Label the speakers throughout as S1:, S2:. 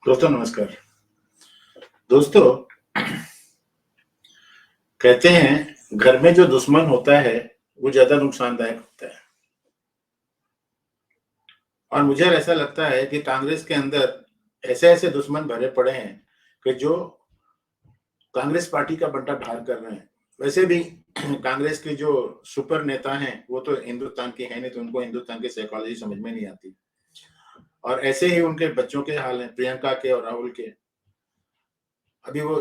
S1: दोस्तों नमस्कार। दोस्तों कहते हैं घर में जो दुश्मन होता है वो ज्यादा नुकसानदायक होता है और मुझे ऐसा लगता है कि कांग्रेस के अंदर ऐसे ऐसे दुश्मन भरे पड़े हैं कि जो कांग्रेस पार्टी का बंटा ढार कर रहे हैं। वैसे भी कांग्रेस के जो सुपर नेता हैं वो तो हिंदुस्तान के हैं नहीं, तो उनको हिंदुस्तान की साइकोलॉजी समझ में नहीं आती और ऐसे ही उनके बच्चों के हाल हैं, प्रियंका के और राहुल के। अभी वो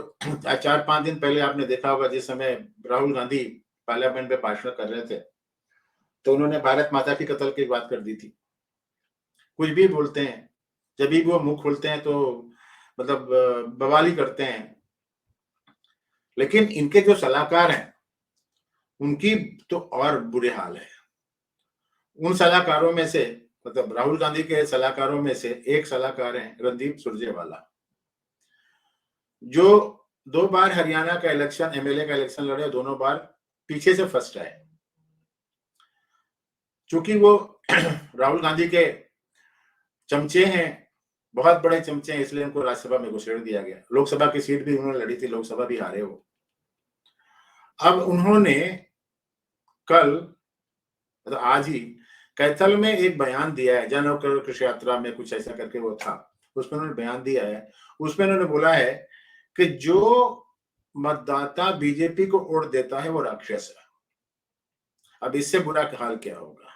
S1: 4-5 दिन पहले आपने देखा होगा, जिस समय राहुल गांधी पार्लियामेंट में भाषण कर रहे थे तो उन्होंने भारत माता की कत्ल की बात कर दी थी। कुछ भी बोलते हैं, जब भी वो मुंह खोलते हैं तो मतलब बवाली करते हैं। लेकिन इनके जो सलाहकार हैं उनकी तो और बुरे हाल है। उन सलाहकारों में से मतलब राहुल गांधी के सलाहकारों में से एक सलाहकार हैं रणदीप सुरजेवाला, जो 2 बार हरियाणा का इलेक्शन, एमएलए का इलेक्शन लड़े, दोनों बार पीछे से फर्स्ट आए। चूंकि वो राहुल गांधी के चमचे हैं, बहुत बड़े चमचे हैं, इसलिए उनको राज्यसभा में घुसेड़ दिया गया। लोकसभा की सीट भी उन्होंने लड़ी थी, लोकसभा भी हारे वो। अब उन्होंने कल मतलब आज ही कैथल में एक बयान दिया है, जन कृषि यात्रा में कुछ ऐसा करके वो था, उसमें उन्होंने बयान दिया है। उसमें उन्होंने बोला है कि जो मतदाता बीजेपी को वोट देता है वो राक्षस है। अब इससे बुरा हाल क्या होगा।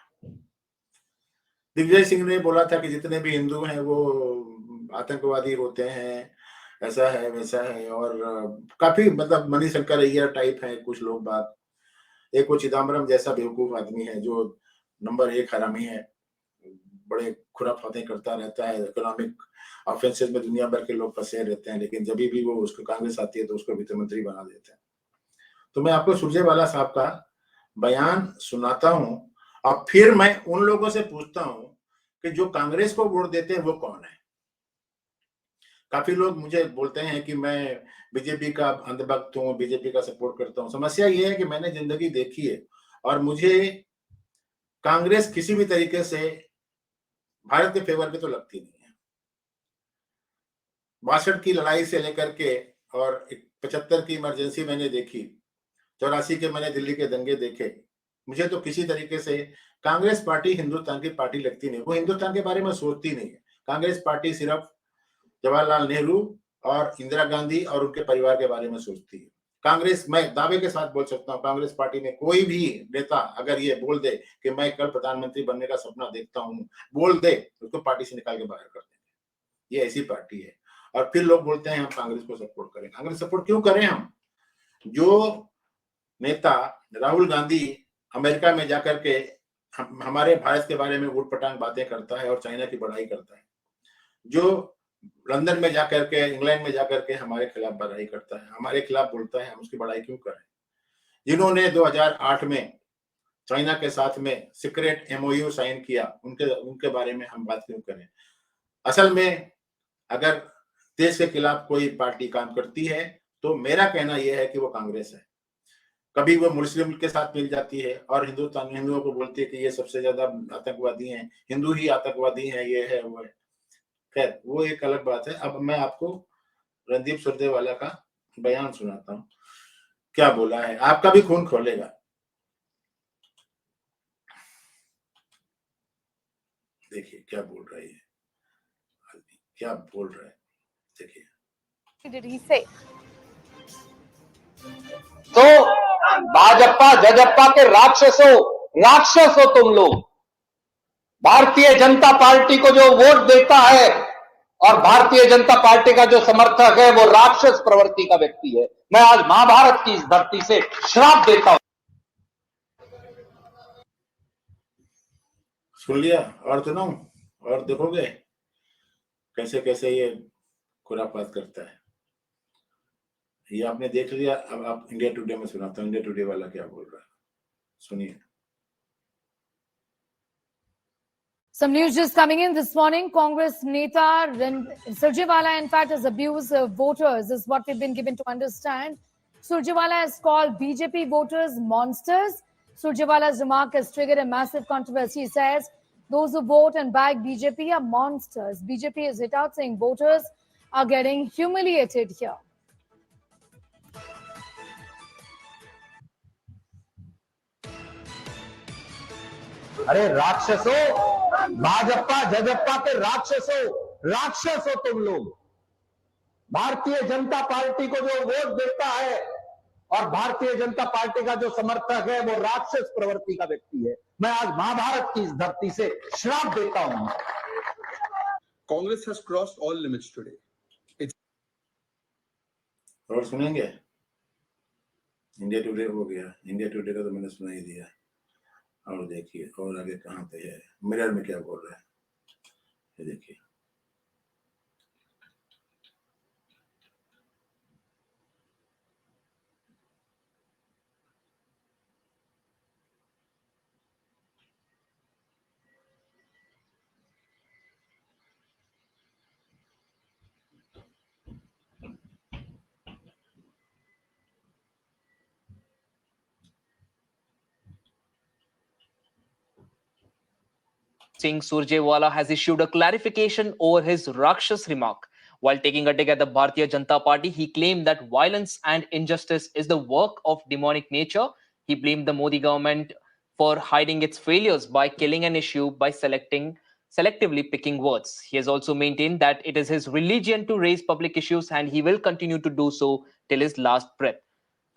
S1: दिग्विजय सिंह ने बोला था कि जितने भी हिंदू हैं वो आतंकवादी होते हैं, ऐसा है वैसा है, और काफी मतलब मणिशंकर अय्यर टाइप है कुछ लोग बात। एक वो चिदम्बरम जैसा बेवकूफ आदमी है जो नंबर 1 हरामी है, बड़े खुराफाते करता रहता है, इकोनॉमिक ऑफेंसेस में दुनिया भर के लोग फंसे रहते हैं, लेकिन जब भी वो उसको कांग्रेस आती है तो उसको वित्त मंत्री बना देते हैं। तो मैं आपको सुरजेवाला साहब का बयान सुनाता हूं और फिर मैं उन लोगों से पूछता हूं कि जो कांग्रेस को वोट देते हैं वो कौन है। काफी लोग मुझे बोलते हैं कि मैं बीजेपी का अंधभक्त हूं, बीजेपी का सपोर्ट करता हूं। समस्या ये है कि मैंने जिंदगी देखी है और मुझे कांग्रेस किसी भी तरीके से भारत के फेवर में तो लगती नहीं है। 62 की लड़ाई से लेकर के और 75 की इमरजेंसी मैंने देखी, 84 के मैंने दिल्ली के दंगे देखे। मुझे तो किसी तरीके से कांग्रेस पार्टी हिंदुस्तान की पार्टी लगती नहीं। वो हिंदुस्तान के बारे में सोचती नहीं है। कांग्रेस पार्टी सिर्फ जवाहरलाल नेहरू और इंदिरा गांधी और उनके परिवार के बारे में सोचती है। कांग्रेस, मैं दावे के साथ बोल सकता हूँ, कांग्रेस पार्टी में कोई भी नेता अगर ये बोल दे कि मैं कल प्रधानमंत्री बनने का सपना देखता हूँ, बोल दे, उसको पार्टी से निकाल के बाहर कर देंगे। ये ऐसी पार्टी है। और फिर लोग बोलते हैं हम कांग्रेस को सपोर्ट करें। कांग्रेस सपोर्ट क्यों करें हम? जो नेता राहुल गांधी अमेरिका में जाकर के हमारे भारत के बारे में उटपटांग बातें करता है और चाइना की बड़ाई करता है, जो लंदन में जाकर के, इंग्लैंड में जाकर के हमारे खिलाफ बड़ाई करता है, हमारे खिलाफ बोलता है, हम उसकी बड़ाई क्यों करें? जिन्होंने 2008 में चाइना के साथ में सीक्रेट एमओयू साइन किया, उनके उनके बारे में हम बात क्यों करें? असल में अगर देश के खिलाफ कोई पार्टी काम करती है तो मेरा कहना यह है कि वो कांग्रेस है। कभी वो मुस्लिम के साथ मिल जाती है और हिंदुस्तान हिंदुओं को बोलती है कि ये सबसे ज्यादा आतंकवादी हैं, हिंदू ही आतंकवादी हैं, ये है वो है। खैर वो एक अलग बात है। अब मैं आपको रणदीप सुरजेवाला का बयान सुनाता हूँ, क्या बोला है, आपका भी खून खोलेगा। देखिए क्या बोल रही है, क्या बोल रहा है, देखिए।
S2: Did he say?
S3: तो भाजपा जजप्पा के राक्षस हो तुम लोग। भारतीय जनता पार्टी को जो वोट देता है और भारतीय जनता पार्टी का जो समर्थक है वो राक्षस प्रवृत्ति का व्यक्ति है। मैं आज महाभारत की इस धरती से श्राप देता हूं।
S1: सुन लिया? और सुनो, और देखोगे कैसे कैसे ये खुरापात करता है। ये आपने देख लिया। अब आप इंडिया टुडे में सुनाता हूँ, इंडिया टुडे वाला क्या बोल रहा है, सुनिए।
S2: Some news just coming in this morning. Congress Neta Surjewala, in fact, has abused voters, is what we've been given to understand. Surjewala has called BJP voters monsters. Surjewala's remark has triggered a massive controversy. He says those who vote and back BJP are monsters. BJP is hit out saying voters are getting humiliated here.
S3: अरे राक्षसों, भाजपा जजप्पा के राक्षसों, राक्षस हो तुम लोग। Bharatiya Janata party को जो वोट देता है और भारतीय जनता पार्टी का जो समर्थक है वो राक्षस प्रवृत्ति का व्यक्ति है। मैं आज महाभारत की इस धरती से श्राप देता हूं।
S4: Congress has crossed all limits today.
S1: और सुनेंगे, इंडिया टुडे हो गया, इंडिया टुडे का तो मैंने सुना ही दिया। और देखिए और आगे कहां पे है, मिरर में क्या बोल रहा है, ये देखिए।
S5: Singh Surjewala has issued a clarification over his Rakshas remark. While taking a dig at the Bharatiya Janata Party, he claimed that violence and injustice is the work of demonic nature. He blamed the Modi government for hiding its failures by killing an issue by selectively picking words. He has also maintained that it is his religion to raise public issues and he will continue to do so till his last breath.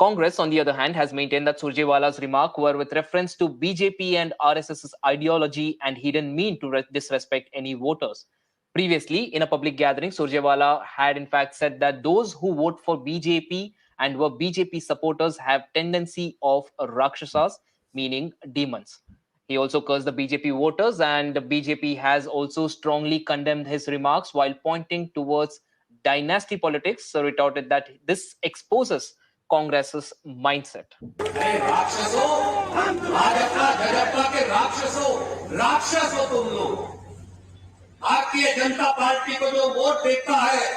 S5: Congress, on the other hand, has maintained that Surjewala's remarks were with reference to BJP and RSS's ideology and he didn't mean to disrespect any voters. Previously, in a public gathering, Surjewala had in fact said that those who vote for BJP and were BJP supporters have tendency of Rakshasas, meaning demons. He also cursed the BJP voters, and the BJP has also strongly condemned his remarks while pointing towards dynasty politics, so retorted that this exposes Congress's mindset.
S3: राक्षसों, भाजपा जजप्पा के राक्षसों, राक्षस हो तुम लोग। Bharatiya Janata party को जो vote देता है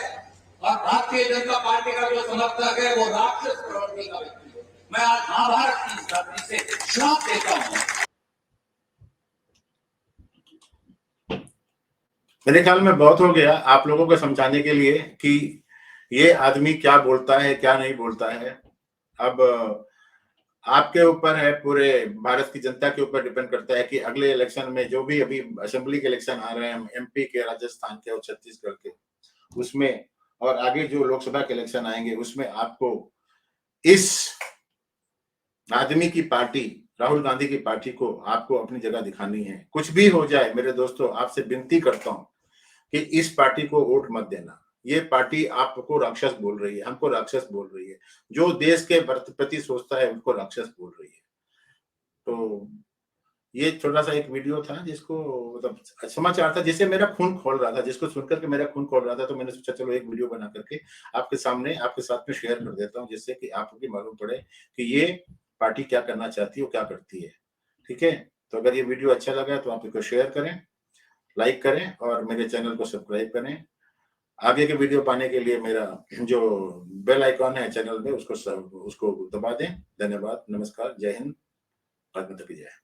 S3: और भारतीय जनता पार्टी का जो समर्थक है वो राक्षस प्रवृत्ति का व्यक्ति है। मैं आज महाभारत की इस धरती से श्राप देता हूं।
S1: मेरे ख्याल में बहुत हो गया आप लोगों को समझाने के लिए कि ये आदमी क्या बोलता है क्या नहीं बोलता है। अब आपके ऊपर है, पूरे भारत की जनता के ऊपर डिपेंड करता है कि अगले इलेक्शन में जो भी अभी असेंबली के इलेक्शन आ रहे हैं, एमपी के, राजस्थान के और छत्तीसगढ़ के, उसमें और आगे जो लोकसभा के इलेक्शन आएंगे उसमें आपको इस आदमी की पार्टी, राहुल गांधी की पार्टी को आपको अपनी जगह दिखानी है। कुछ भी हो जाए मेरे दोस्तों, आपसे विनती करता हूं कि इस पार्टी को वोट मत देना। ये पार्टी आपको राक्षस बोल रही है, हमको राक्षस बोल रही है, जो देश के प्रति सोचता है उनको राक्षस बोल रही है। तो ये छोटा सा एक वीडियो था जिसको मतलब समाचार था जिससे मेरा खून खोल रहा था, जिसको सुनकर के मेरा खून खोल रहा था। तो मैंने सोचा चलो एक वीडियो बना करके आपके सामने आपके साथ में शेयर कर देता हूँ, जिससे कि आपको मालूम पड़े कि ये पार्टी क्या करना चाहती है, क्या करती है। ठीक है, तो अगर ये वीडियो अच्छा लगा तो आप इसको शेयर करें, लाइक करें और मेरे चैनल को सब्सक्राइब करें। आगे के वीडियो पाने के लिए मेरा जो बेल आइकॉन है चैनल में उसको दबा दें। धन्यवाद, नमस्कार, जय हिंद, भारत माता की जय।